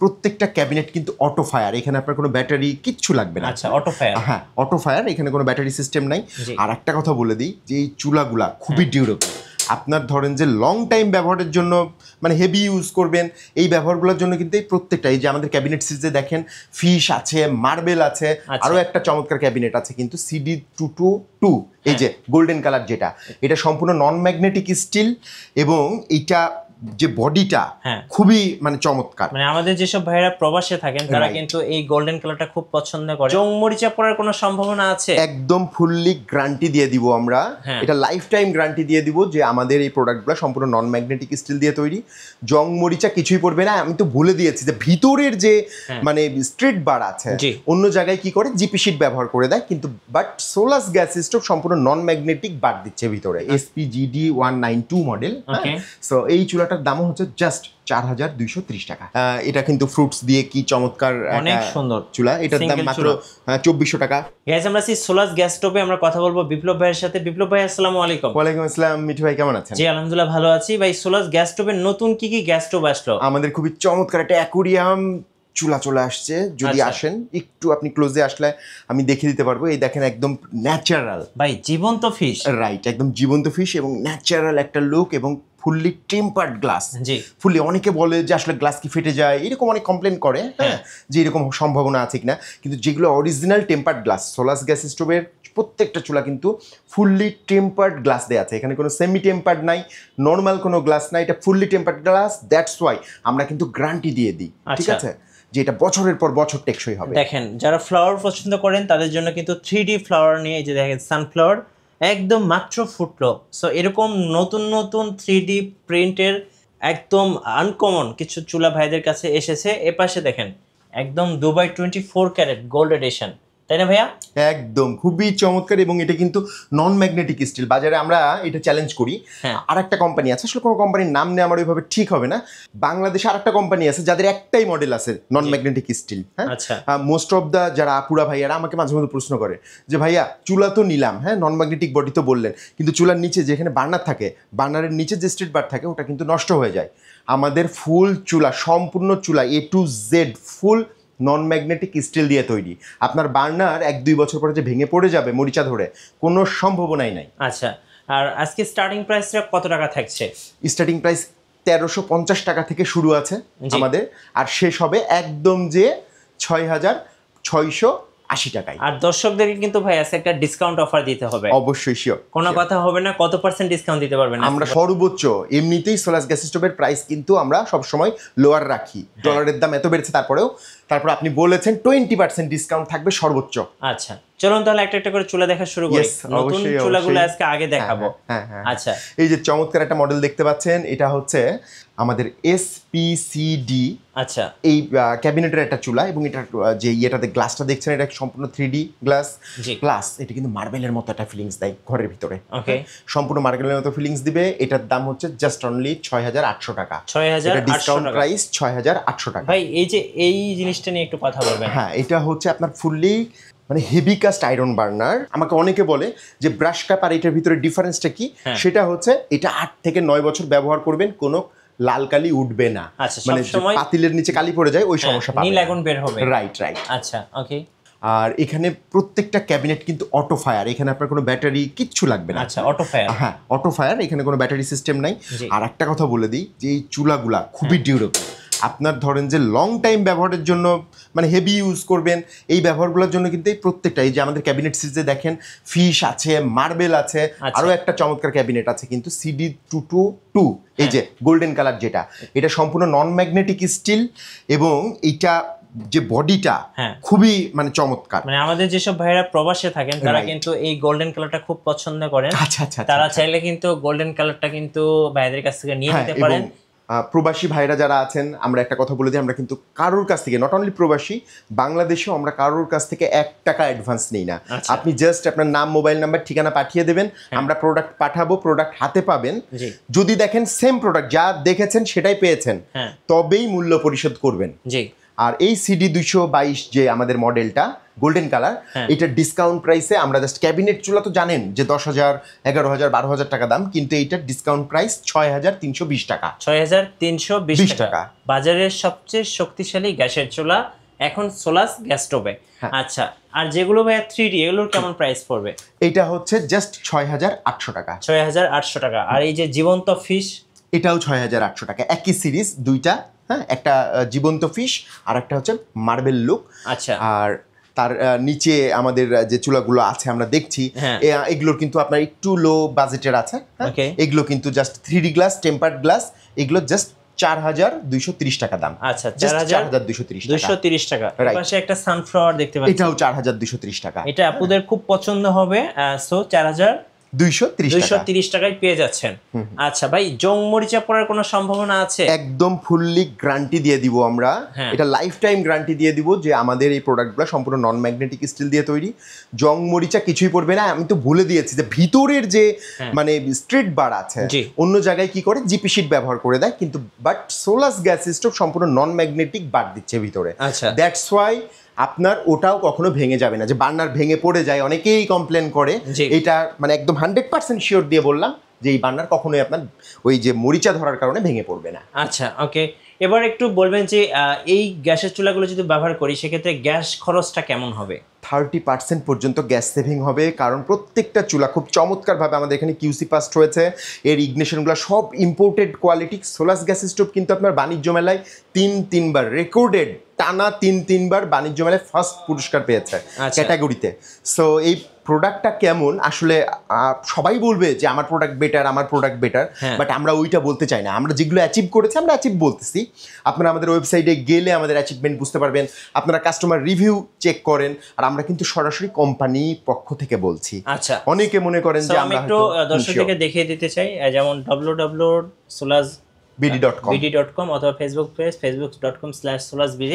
প্রত্যেকটা ক্যাবিনেট কিন্তু auto fire, এখানে আপনার কোনো ব্যাটারি কিচ্ছু লাগবে না। আচ্ছা, অটো ফায়ার। হ্যাঁ, অটো ফায়ার, এখানে কোনো ব্যাটারি সিস্টেম নাই। আর একটা কথা বলে দিই যে এই চুলাগুলা খুবই ডিউরেবল। আপনার ধরেন যে লং টাইম ব্যবহারের জন্য, মানে হেভি ইউজ করবেন, এই ব্যবহারগুলোর জন্য কিন্তু এই প্রত্যেকটা, এই যে আমাদের ক্যাবিনেট সিরিজে দেখেন ফিশ আছে, মার্বেল আছে, আরও একটা চমৎকার ক্যাবিনেট আছে কিন্তু CD222, এই যে গোল্ডেন কালার যেটা, এটা সম্পূর্ণ নন ম্যাগনেটিক স্টিল এবং এইটা যে বডিটা খুবই মানে চমৎকার। মানে আমাদের যেসব ভাইরা প্রবাসে থাকেন তারা কিন্তু এই গোল্ডেন কালারটা খুব পছন্দ করে। জং মরিচা পড়ার কোনো সম্ভাবনা আছে? একদম ফুললি গ্যারান্টি দিয়ে দিব আমরা, এটা লাইফ টাইম গ্যারান্টি দিয়ে দিব যে আমাদের এই প্রোডাক্টগুলো সম্পূর্ণ নন ম্যাগনেটিক স্টিল দিয়ে তৈরি। জং মরিচা কিছুই পড়বে না। আমি তো বলে দিয়েছি যে ভিতরের যে মানে স্ট্রিট বার আছে অন্য জায়গায় কি করে জিপি শিট ব্যবহার করে দেয়, কিন্তু বাট সোলাস গ্যাস স্টোভ সম্পূর্ণ নন ম্যাগনেটিক বার দিচ্ছে ভিতরে। SPGD192 model. সো এই চুলাটার দাম হচ্ছে জাস্ট 4230 টাকা। এটা কিন্তু ফ্রুটস দিয়ে কি চমৎকার, অনেক সুন্দর চুলা। এটার দাম মাত্র 2400 টাকা। গাইস, আমরা সোলাস গ্যাস স্টোভে আমরা কথা বলবো বিপ্লব ভাইয়ের সাথে। বিপ্লব ভাই, আসসালামু আলাইকুম। ওয়ালাইকুম আসসালাম। মিঠু ভাই কেমন আছেন? জি আলহামদুলিল্লাহ ভালো আছি ভাই। সোলাস গ্যাস স্টোভের নতুন কি কি গ্যাস স্টোভ আসলো? আমাদের খুবই চমৎকার একটা অ্যাকুরিয়াম চুলা চলে আসছে। যদি আসেন একটু আপনি ক্লোজে আসলে আমি দেখিয়ে দিতে পারবো। এই দেখেন একদম ন্যাচারাল ভাই, জীবন্ত ফিশ। রাইট, একদম জীবন্ত ফিশ এবং ন্যাচারাল একটা লুক এবং ফুললি টেম্পার্ড গ্লাস। জি, ফুললি। অনেকে বলে যে আসলে গ্লাস কি ফেটে যায়, এরকম অনেক কমপ্লেন করে, হ্যাঁ, যে এরকম সম্ভাবনা আছে কিনা, কিন্তু যেগুলো অরিজিনাল টেম্পার্ড গ্লাস, সোলাস গ্যাস স্টোভের প্রত্যেকটা চুলা কিন্তু ফুললি টেম্পার্ড গ্লাস দেওয়া আছে। এখানে কোনো সেমি টেম্পার্ড নাই, নর্মাল কোনো গ্লাস নাই, এটা fully tempered glass. That's why আমরা কিন্তু গ্যারান্টি দিয়ে দিই, ঠিক আছে, যে এটা বছরের পর বছর টেকসই হবে। দেখেন, যারা ফ্লাওয়ার পছন্দ করেন তাদের জন্য কিন্তু 3D ফ্লাওয়ার নিয়ে, এই যে দেখেন সানফ্লাওয়ার একদম মাত্র ফুটলো। সো এরকম নতুন নতুন 3D প্রিন্টের একদম আনকমন কিছু চুলা ভাইদের কাছে এসেছে। এপাশে দেখেন একদম দুবাই 24 ক্যারেট গোল্ড এডিশন, তাই না ভাইয়া? একদম খুবই চমৎকার। এবং এটা কিন্তু নন ম্যাগনেটিক স্টিল। বাজারে আমরা এটা চ্যালেঞ্জ করি। আর একটা কোম্পানি আছে, আসলে কোনো কোম্পানির নাম নেওয়া আমার ওইভাবে ঠিক হবে না, বাংলাদেশে আর একটা কোম্পানি আছে যাদের একটাই মডেল আছে নন ম্যাগনেটিক স্টিল। হ্যাঁ, মোস্ট অফ দ্য যারা আপুরা ভাইয়ারা আমাকে মাঝে মধ্যে প্রশ্ন করে যে ভাইয়া চুলা তো নিলাম, হ্যাঁ নন ম্যাগনেটিক বডি তো বললেন, কিন্তু চুলার নিচে যেখানে বার্নার থাকে, বার্নারের নিচে যে স্ট্রিট বার থাকে ওটা কিন্তু নষ্ট হয়ে যায়। আমাদের ফুল চুলা, সম্পূর্ণ চুলা A to Z full non magnetic steel দিয়ে তৈরি। আপনার বার্নার 1-2 বছর পরে যে ভেঙে পড়ে যাবে মরিচা ধরে, কোনো সম্ভাবনাই নাই। আচ্ছা, আর আজকে স্টার্টিং প্রাইসটা কত টাকা থাকছে? স্টার্টিং প্রাইস 1350 টাকা থেকে শুরু আছে আমাদের, আর শেষ হবে একদম যে 6680 টাকায়। আর দর্শকদেরকে কিন্তু ভাই আজকে একটা ডিসকাউন্ট অফার দিতে হবে। অবশ্যই, শিওর। কোনো কথা হবে না, কত % ডিসকাউন্ট দিতে পারবেন? আমরা সর্বোচ্চ, এমনিতেই সোলাস গ্যাস স্টোভের প্রাইস কিন্তু আমরা সবসময় লোয়ার রাখি। ডলারের দাম এত বেড়েছে তারপর আপনি বলেছেন 20% ডিসকাউন্ট থাকবে সর্বোচ্চ। আচ্ছা, চলুন তাহলে একটা একটা করে চুলা দেখা শুরু করি। নতুন চুলাগুলো আজকে আগে দেখাবো। আচ্ছা, এই যে চমৎকার একটা মডেল দেখতে পাচ্ছেন, এটা হচ্ছে আমাদের SPCD। আচ্ছা, এই ক্যাবিনেটের একটা চুলা এবং এটা যে ইয়েটাতে গ্লাসটা দেখছেন এটা সম্পূর্ণ 3D গ্লাস প্লাস এটা কিন্তু মার্বেলের মতো একটা ফিলিংস দেয় ঘরের ভিতরে। ওকে, সম্পূর্ণ মার্বেলের মতো ফিলিংস দিবে। এটার দাম হচ্ছে জাস্ট অনলি 6800 টাকা। 6800 ডিসকাউন্ট প্রাইস 6800 টাকা। ভাই এই যে এই জিনিসটা নিয়ে একটু কথা বলবেন। হ্যাঁ, এটা হচ্ছে আপনার ফুললি মানে হেভি কাস্ট আয়রন বার্নার। আমাকে অনেকে বলে যে ব্রাশ কাপ আর এটার ভিতরে ডিফারেন্সটা কি, সেটা হচ্ছে এটা 8 থেকে 9 বছর ব্যবহার করবেন, কোনো লাল কালি উঠবে না, মানে পাতিলের নিচে কালি পড়ে যায় ওই সমস্যা পাবেন না, নীল আগুন বের হবে। রাইট। আচ্ছা, ওকে। আর এখানে প্রত্যেকটা ক্যাবিনেট কিন্তু অটো ফায়ার, এখানে আপনার কোনো ব্যাটারি কিচ্ছু লাগবে না। আচ্ছা, অটো ফায়ার। হ্যাঁ, অটো ফায়ার, এখানে কোনো ব্যাটারি সিস্টেম নাই। আর একটা কথা বলে দিই যে এই চুলাগুলা খুবই ডিউরেবল। আপনার ধরেন যে লং টাইম ব্যবহারের জন্য, মানে হেভি ইউজ করবেন, এই ব্যবহারগুলোর জন্য কিন্তু এই প্রত্যেকটা, এই যে আমাদের ক্যাবিনেট সিরিজে দেখেন ফিশ আছে, মার্বেল আছে, আরও একটা চমৎকার ক্যাবিনেট আছে কিন্তু CD222, এই যে গোল্ডেন কালার যেটা, এটা সম্পূর্ণ নন ম্যাগনেটিক স্টিল এবং এইটা যে বডিটা খুবই মানে চমৎকার। মানে আমাদের যেসব ভাইরা প্রবাসে থাকেন তারা কিন্তু এই গোল্ডেন কালারটা খুব পছন্দ করেন। আচ্ছা, তারা চাইলে কিন্তু গোল্ডেন কালারটা কিন্তু ভাইদের কাছ থেকে নিয়ে নিতে পারেন। প্রবাসী ভাইরা যারা আছেন, আমরা একটা কথা বলে দিই, আমরা কিন্তু কারোর কাছ থেকে, নট অনলি প্রবাসী, বাংলাদেশেও আমরা কারোর কাছ থেকে 1 টাকা অ্যাডভান্স নেই না। আপনি জাস্ট আপনার নাম, মোবাইল নাম্বার, ঠিকানা পাঠিয়ে দেবেন, আমরা প্রোডাক্ট পাঠাবো, প্রোডাক্ট হাতে পাবেন। যদি দেখেন সেম প্রোডাক্ট যা দেখেছেন সেটাই পেয়েছেন, তবেই মূল্য পরিশোধ করবেন। আর এই সিডি 222 যে আমাদের মডেলটা গোল্ডেন কালার, এটা ডিসকাউন্ট প্রাইসে আমরা জাস্ট ক্যাবিনেট চুলা তো জানেন যে 10,000, 11,000, 12,000 টাকা দাম, কিন্তু এইটার ডিসকাউন্ট প্রাইস 6,320 টাকা। 6,320 টাকা বাজারের সবচেয়ে শক্তিশালী গ্যাসের চুলা এখন সোলাস গ্যাস স্টোভে। আচ্ছা, আর যেগুলো ভাইয়া 3D এগুলোর কেমন প্রাইস পড়বে? এটা হচ্ছে জাস্ট 6,800 টাকা। 6,800 টাকা। আর এই যে জীবন্ত ফিশ, এটাও 6,800 টাকা। একই সিরিজ দুইটা, হ্যাঁ, একটা জীবন্ত ফিশ আর একটা হচ্ছে মার্বেল লুক। আচ্ছা, আর তার নিচে আমাদের যে চুলাগুলো আছে আমরা দেখছি, এগুলোর কিন্তু আপনার একটু লো বাজেটের আছে। এগুলো কিন্তু just 3D glass, tempered glass, এগুলো জাস্ট 4,230 টাকা দাম। আচ্ছা, 4,230 টাকা। এর পাশে একটা সানফ্লাওয়ার দেখতে পাচ্ছি, এটাও 4,230 টাকা। এটা আপনাদের খুব পছন্দ হবে। সো 4,230 টাকায় পেয়ে যাচ্ছেন। আচ্ছা ভাই, জং মরিচা পড়ার কোনো সম্ভাবনা আছে? একদম ফুললি গ্যারান্টি দিয়ে দিব আমরা, এটা লাইফ টাইম গ্যারান্টি দিয়ে দিব যে আমাদের এই প্রোডাক্টগুলো সম্পূর্ণ নন ম্যাগনেটিক স্টিল দিয়ে তৈরি। জং মরিচা কিছুই পড়বে না। আমি তো ভুলে দিয়েছি যে ভিতরের যে মানে স্ট্রিট বার আছে, অন্য জায়গায় কি করে জিপি শিট ব্যবহার করে দেয়, কিন্তু বাট সোলাস গ্যাস স্টোভ সম্পূর্ণ নন ম্যাগনেটিক বার দিচ্ছে ভিতরে। দ্যাটস ওয়াই আপনার ওটাও কখনো ভেঙে যাবে না, যে বার্নার ভেঙে পড়ে যায়, অনেকেই কমপ্লেন করে। এটা মানে একদম 100% শিওর দিয়ে বললাম যে এই বার্নার কখনোই আপনার ওই যে মরিচা ধরার কারণে ভেঙে পড়বে না। আচ্ছা, ওকে। এবার একটু বলবেন যে এই গ্যাসের চুলাগুলো যদি ব্যবহার করি সেক্ষেত্রে গ্যাস খরচটা কেমন হবে? 30% পর্যন্ত গ্যাস সেভিং হবে, কারণ প্রত্যেকটা চুলা খুব চমৎকারভাবে আমাদের এখানে কিউসি পাস্ট হয়েছে। এর ইগনিশনগুলো সব ইম্পোর্টেড কোয়ালিটি। সোলাস গ্যাস স্টোভ কিন্তু আপনার বাণিজ্য মেলায় 3বার রেকর্ডেড, টানা 3বার বাণিজ্য মেলায় ফার্স্ট পুরস্কার পেয়েছে ক্যাটাগরিতে। সো এই প্রোডাক্টটা কেমন আসলে সবাই বলবে যে আমার প্রোডাক্ট বেটার, আমার প্রোডাক্ট বেটার, বাট আমরা ওইটা বলতে চাই না। আমরা যেগুলো অ্যাচিভ করেছি আমরা অ্যাচিভ বলতেছি। আপনারা আমাদের ওয়েবসাইটে গেলে আমাদের অ্যাচিভমেন্ট বুঝতে পারবেন, আপনারা কাস্টমার রিভিউ চেক করেন, আর আমরা কিন্তু সরাসরি কোম্পানি পক্ষ থেকে বলছি। আচ্ছা, অনেকে মনে করেন যে আমরা একটু দর্শকদেরকে দেখিয়ে দিতে চাই, যেমন www.solasbd.com অথবা ফেসবুক পেজ facebook.com/solasbd।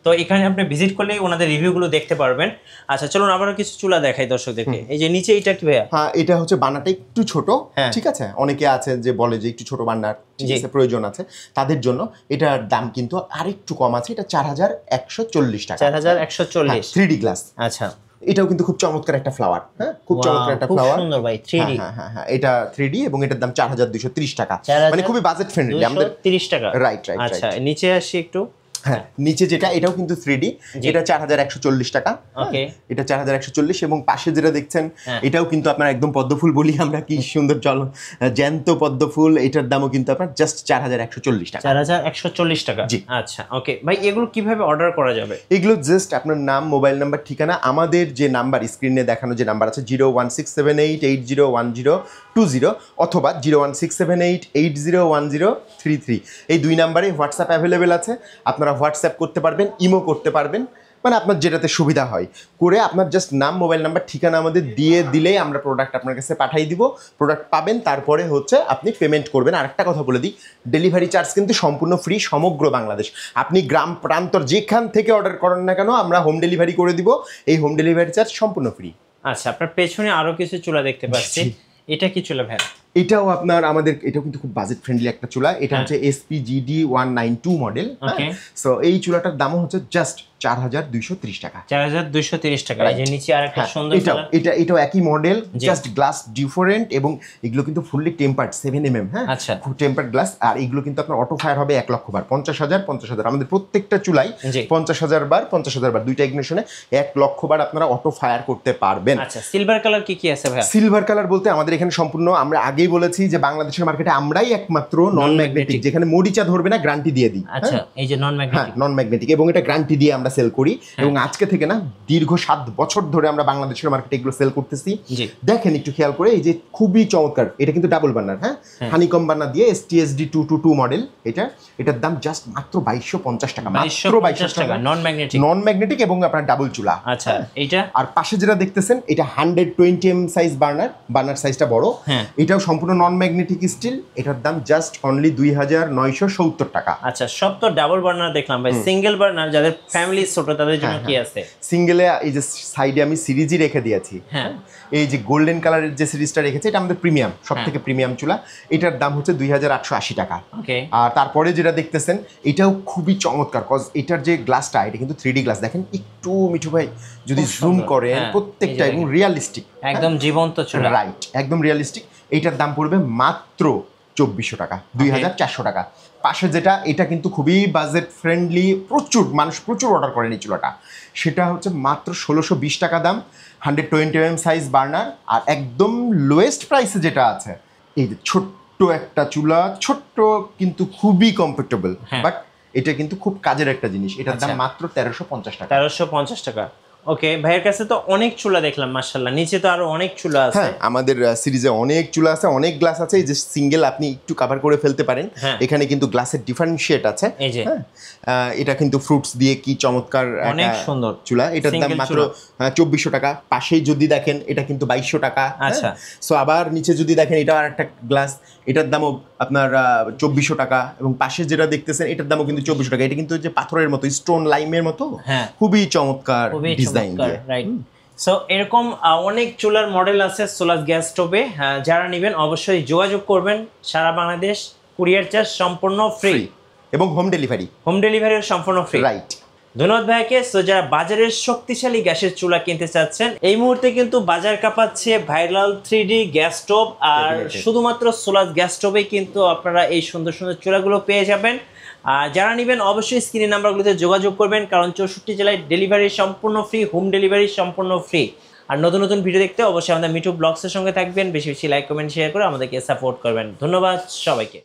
তো এখানে আপনি ভিজিট করলেই ওনাদের রিভিউগুলো দেখতে পারবেন। আচ্ছা, চলুন আবারও কিছু চুলা দেখাই দর্শকদেরকে। এই যে নিচে এটা কি ভাইয়া? হ্যাঁ, এটা হচ্ছে বান্নাটা একটু ছোট, ঠিক আছে। অনেকে আছে যে বলে যে একটু ছোট বান্নার প্রয়োজন আছে, তাদের জন্য এটার দাম কিন্তু আরেকটু কম আছে। এটা 4,140 টাকা। 4,140 3D গ্লাস। আচ্ছা, এটাও কিন্তু খুব চমৎকার একটা ফ্লাওয়ার। হ্যাঁ, খুব চমৎকার একটা ফ্লাওয়ার, খুব সুন্দর ভাই। 3D, হ্যাঁ, এটা 3D এবং এটার দাম 4,230 টাকা, মানে খুবই বাজেট ফ্রেন্ডলি আমাদের। 30 টাকা, রাইট। আচ্ছা, নিচে আসি একটু। হ্যাঁ, নিচে যেটা এটাও কিন্তু 3D, এটা 4,140 টাকা। ওকে, এটা 4,140। এবং পাশে যেটা দেখছেন এটাও কিন্তু আপনার একদম পদ্মফুল বলি আমরা, কি সুন্দর জ্যান্ত পদ্মফুল। এটার দামও কিন্তু আপনার জাস্ট 4,140 টাকা। 4,140 টাকা। আচ্ছা, ওকে ভাই, এগুলো কিভাবে অর্ডার করা যাবে? এগুলো জাস্ট আপনার নাম, মোবাইল নাম্বার, ঠিকানা, আমাদের যে নাম্বার স্ক্রিনে দেখানো যে নাম্বার আছে 01678801020 অথবা 01678801033, এই 2 নাম্বারে হোয়াটসঅ্যাপ অ্যাভেলেবেল আছে। আপনারা হোয়াটসঅ্যাপ করতে পারবেন, ইমো করতে পারবেন, মানে আপনার যেটাতে সুবিধা হয় করে আপনার জাস্ট নাম, মোবাইল নাম্বার, ঠিকানা আমাদের দিয়ে দিলেই আমরা প্রোডাক্ট আপনার কাছে পাঠিয়ে দিব। প্রোডাক্ট পাবেন, তারপরে হচ্ছে আপনি পেমেন্ট করবেন। আরেকটা কথা বলে দিই, ডেলিভারি চার্জ কিন্তু সম্পূর্ণ ফ্রি সমগ্র বাংলাদেশ। আপনি গ্রাম প্রান্তর যেখান থেকে অর্ডার করেন না কেন আমরা হোম ডেলিভারি করে দিব। এই হোম ডেলিভারি চার্জ সম্পূর্ণ ফ্রি। আচ্ছা, আপনার পেছনে আরো কিছু চুলা দেখতে পাচ্ছি, এটা কি চুলা ভাই? এটাও আপনার আমাদের, এটাও কিন্তু খুব বাজেট ফ্রেন্ডলি একটা চুলা। এটা হচ্ছে SPGD 192 মডেল। সো এই চুলাটার দামও হচ্ছে জাস্ট 4,230 টাকা। 4,230 টাকা। এই যে নিচে আরেকটা সুন্দর চুলা, এটাও একই মডেল, জাস্ট গ্লাস ডিফারেন্ট, এবং এগুলো কিন্তু ফুললি টেম্পার্ড 7mm। হ্যাঁ, আচ্ছা, খুব টেম্পার্ড গ্লাস। আর এগুলো কিন্তু আপনার অটো ফায়ার হবে 1 লক্ষ বার, 50,000 আমাদের প্রত্যেকটা চুলাই 50,000 বার দুইটা ইগনিশনে 1 লক্ষ বার আপনারা অটো ফায়ার করতে পারবেন। আচ্ছা, সিলভার কালার কি আছে ভাই? সিলভার কালার বলতে আমাদের এখানে সম্পূর্ণ, আমরা আগেই বলেছি যে বাংলাদেশের মার্কেটে আমরাই একমাত্র নন ম্যাগনেটিক যেখানে মরিচা ধরবে না, গ্যারান্টি দিয়ে দিই। আচ্ছা, এই যে নন ম্যাগনেটিক, নন ম্যাগনেটিক, এবং এটা গ্যারান্টি দিয়ে আমরা সেল করি। এবং আজকে থেকে না, দীর্ঘ 7 বছর ধরে আমরা বাংলাদেশের মার্কেটে এগুলো সেল করতেছি। দেখেন একটু খেয়াল করে, এই যে খুবই চমৎকার, এটা কিন্তু ডাবল বার্নার। হ্যাঁ, হানিকম বার্নার দিয়ে STSD 222 মডেল। এটার দাম জাস্ট মাত্র 2,250 টাকা, মাত্র 2,250 টাকা। নন ম্যাগনেটিক এবং আপনার ডাবল চুলা। আচ্ছা, এইটা আর পাশে যেটা দেখতেছেন এটা 120mm সাইজ বার্নার সাইজটা বড়। এটাও সম্পূর্ণ নন ম্যাগনেটিক স্টিল, এটার দাম জাস্ট অনলি 2970 টাকা। আচ্ছা, সব তো ডাবল বার্নার দেখলাম ভাই, সিঙ্গেল বার্নার যাদের ফ্যামিলি ছোট তাদের জন্য কি আছে? সিঙ্গেলে এই যে সাইডে আমি সিরিজই রেখে দিয়েছি, হ্যাঁ, এই যে গোল্ডেন কালারের যে সিরিজটা রেখেছে এটা আমাদের প্রিমিয়াম, সব থেকে প্রিমিয়াম চুলা, এটার দাম হচ্ছে 2880 টাকা। ওকে, আর তারপরে যেটা দেখতেছেন এটাও খুবই চমৎকার, কজ এটার যে গ্লাসটা এটা কিন্তু 3D গ্লাস, দেখেন একটু মিঠু ভাই যদি জুম করেন প্রত্যেকটা এবং রিয়ালিস্টিক, একদম জীবন্ত চুলা, রাইট, একদম রিয়ালিস্টিক। এইটার দাম পড়বে মাত্র 2400 টাকা, 2400 টাকা। পাশে যেটা, এটা কিন্তু খুবই বাজেট ফ্রেন্ডলি, প্রচুর মানুষ প্রচুর অর্ডার করেন এই চুলাটা, সেটা হচ্ছে মাত্র 1620 টাকা দাম, 120 সাইজ বার্নার। আর একদম লোয়েস্ট প্রাইসে যেটা আছে এই যে ছোট্ট একটা চুলা, ছোট্ট কিন্তু খুবই কমফোর্টেবল, বাট এটা কিন্তু খুব কাজের একটা জিনিস, এটার দাম মাত্র 1350 টাকা। 1350 টাকা। ওকে, ভাইয়ের কাছে তো অনেক চুলা দেখলাম মাশাআল্লাহ, নিচে তো আরো অনেক চুলা আছে। হ্যাঁ, আমাদের সিরিজে অনেক চুলা আছে, অনেক গ্লাস আছে, এই যে সিঙ্গেল আপনি একটু কভার করে ফেলতে পারেন, এখানে কিন্তু গ্লাসের ডিফারেন্সিয়েট আছে। এই যে এটা কিন্তু ফ্রুটস দিয়ে কি চমৎকার অনেক সুন্দর চুলা, এটার দাম মাত্র 2400 টাকা। পাশেই যদি দেখেন এটা কিন্তু 2200 টাকা। আচ্ছা, সো আবার নিচে যদি দেখেন এটা আর একটা গ্লাস, এটার দামও আপনার 2400 টাকা, এবং পাশে যেটা দেখতেছেন এটার দামও কিন্তু 2400 টাকা। এটা কিন্তু যে পাথরের মতো, স্টোন লাইমের মতো, খুবই চমৎকার ডিজাইন দিয়ে, রাইট। সো এরকম অনেক চুলার মডেল আছে সোলাস গ্যাস স্টোভে, যারা নেবেন অবশ্যই যোগাযোগ করবেন। সারা বাংলাদেশ কুরিয়ার চার্জ সম্পূর্ণ ফ্রি এবং হোম ডেলিভারিও সম্পূর্ণ ফ্রি, রাইট। ধন্যবাদ ভাইকে। সো যারা বাজারের শক্তিশালী গ্যাসের চুলা কিনতে চাচ্ছেন, এই মুহূর্তে কিন্তু বাজার কাঁপাচ্ছে ভাইরাল 3D গ্যাস স্টোভ, আর শুধুমাত্র সোলাস গ্যাস স্টোভেই কিন্তু আপনারা এই সুন্দর সুন্দর চুলাগুলো পেয়ে যাবেন। আর যারা নেবেন অবশ্যই স্ক্রিনের নাম্বারগুলোতে যোগাযোগ করবেন, কারণ 64 জেলায় ডেলিভারি সম্পূর্ণ ফ্রি, হোম ডেলিভারি সম্পূর্ণ ফ্রি। আর নতুন নতুন ভিডিও দেখতে অবশ্যই আমাদের মিঠু ব্লগসের সঙ্গে থাকবেন, বেশি বেশি লাইক কমেন্ট শেয়ার করে আমাদেরকে সাপোর্ট করবেন। ধন্যবাদ সবাইকে।